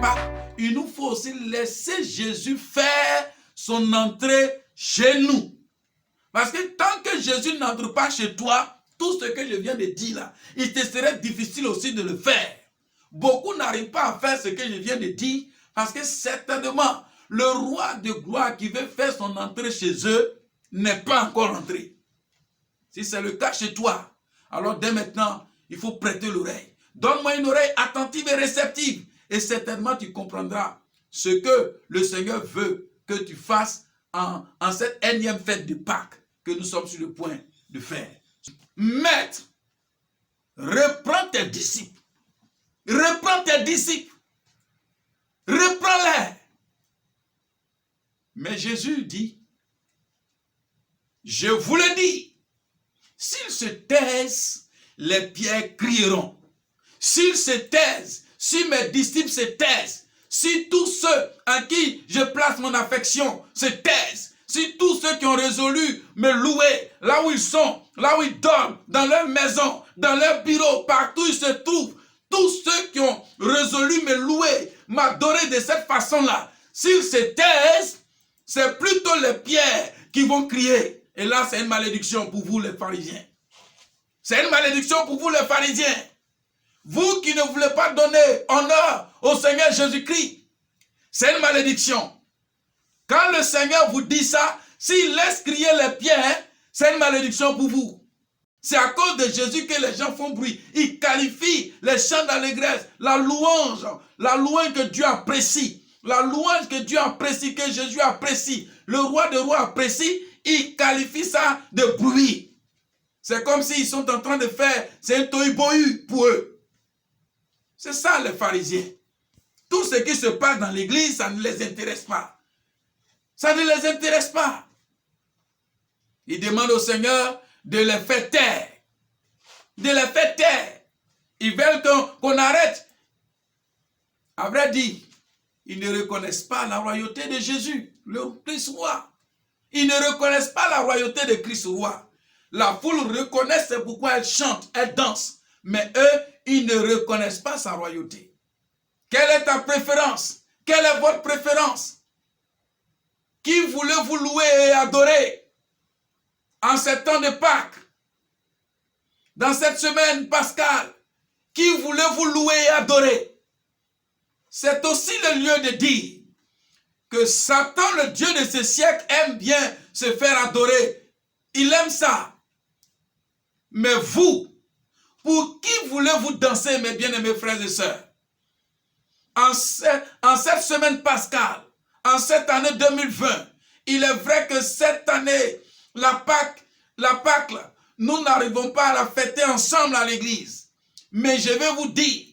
Pâques, il nous faut aussi laisser Jésus faire son entrée chez nous. Parce que tant que Jésus n'entre pas chez toi, tout ce que je viens de dire là, il te serait difficile aussi de le faire. Beaucoup n'arrivent pas à faire ce que je viens de dire parce que certainement, le roi de gloire qui veut faire son entrée chez eux n'est pas encore entré. Si c'est le cas chez toi, alors dès maintenant, il faut prêter l'oreille. Donne-moi une oreille attentive et réceptive et certainement tu comprendras ce que le Seigneur veut que tu fasses en cette énième fête de Pâques que nous sommes sur le point de faire. Maître, reprends tes disciples. Reprends tes disciples. Reprends-les. Mais Jésus dit, je vous le dis, s'ils se taisent, les pierres crieront. S'ils se taisent, si mes disciples se taisent, si tous ceux en qui je place mon affection se taisent, si tous ceux qui ont résolu me louer, là où ils sont, là où ils dorment, dans leur maison, dans leur bureau, partout où ils se trouvent, tous ceux qui ont résolu me louer, m'adorer de cette façon-là, s'ils se taisent, c'est plutôt les pierres qui vont crier. Et là, c'est une malédiction pour vous les pharisiens. C'est une malédiction pour vous les pharisiens. Vous qui ne voulez pas donner honneur au Seigneur Jésus-Christ, c'est une malédiction. Quand le Seigneur vous dit ça, s'il laisse crier les pierres, c'est une malédiction pour vous. C'est à cause de Jésus que les gens font bruit. Ils qualifient les chants d'allégresse, la louange que Dieu apprécie, la louange que Dieu apprécie, que Jésus apprécie, le roi des rois apprécie, ils qualifient ça de bruit. C'est comme s'ils sont en train de faire, c'est un tohu-bohu pour eux. C'est ça les pharisiens. Tout ce qui se passe dans l'église, ça ne les intéresse pas. Ça ne les intéresse pas. Ils demandent au Seigneur de les faire taire. De les faire taire. Ils veulent qu'on arrête. À vrai dire, ils ne reconnaissent pas la royauté de Jésus, le Christ roi. Ils ne reconnaissent pas la royauté de Christ roi. La foule reconnaît, c'est pourquoi elle chante, elle danse. Mais eux, ils ne reconnaissent pas sa royauté. Quelle est ta préférence? Quelle est votre préférence? Qui voulez vous louer et adorer en ce temps de Pâques? Dans cette semaine pascale, qui voulez-vous louer et adorer? C'est aussi le lieu de dire que Satan, le Dieu de ce siècle, aime bien se faire adorer. Il aime ça. Mais vous, pour qui voulez-vous danser, mes bien-aimés frères et sœurs? En cette semaine pascale, en cette année 2020, il est vrai que cette année, la Pâque, nous n'arrivons pas à la fêter ensemble à l'église. Mais je vais vous dire,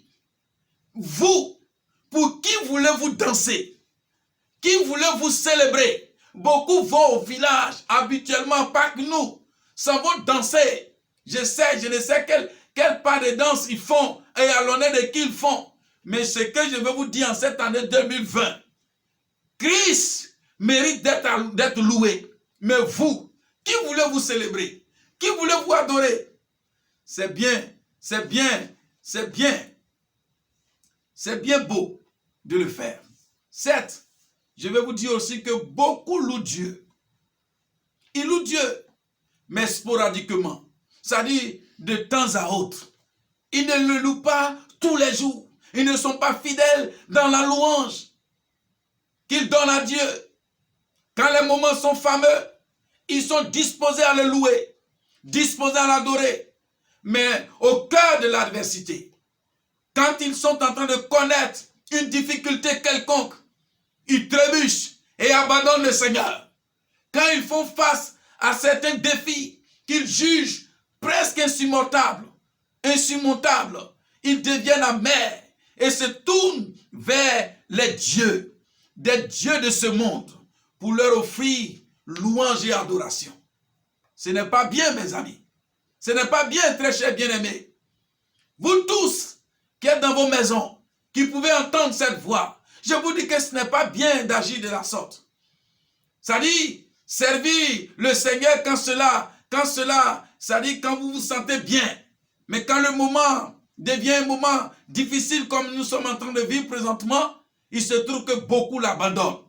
vous, pour qui voulez-vous danser? Qui voulez-vous célébrer? Beaucoup vont au village, habituellement, pas que nous, s'en vont danser. Je ne sais quelle part de danse ils font et à l'honneur de qui ils font. Mais ce que je vais vous dire en cette année 2020, Christ mérite d'être loué. Mais vous, qui voulez-vous célébrer? Qui voulez-vous adorer? C'est bien beau de le faire. Certes, je vais vous dire aussi que beaucoup louent Dieu. Ils louent Dieu, mais sporadiquement. C'est-à-dire de temps à autre. Ils ne le louent pas tous les jours. Ils ne sont pas fidèles dans la louange qu'ils donnent à Dieu. Quand les moments sont fameux, ils sont disposés à le louer, disposés à l'adorer. Mais au cœur de l'adversité, quand ils sont en train de connaître une difficulté quelconque, ils trébuchent et abandonnent le Seigneur. Quand ils font face à certains défis qu'ils jugent presque insurmontables, ils deviennent amers et se tournent vers les dieux, des dieux de ce monde, pour leur offrir louange et adoration. Ce n'est pas bien, mes amis. Ce n'est pas bien, très chers bien-aimés. Vous tous qui êtes dans vos maisons, qui pouvez entendre cette voix, je vous dis que ce n'est pas bien d'agir de la sorte. C'est-à-dire, servir le Seigneur quand vous vous sentez bien. Mais quand le moment devient un moment difficile comme nous sommes en train de vivre présentement, il se trouve que beaucoup l'abandonnent.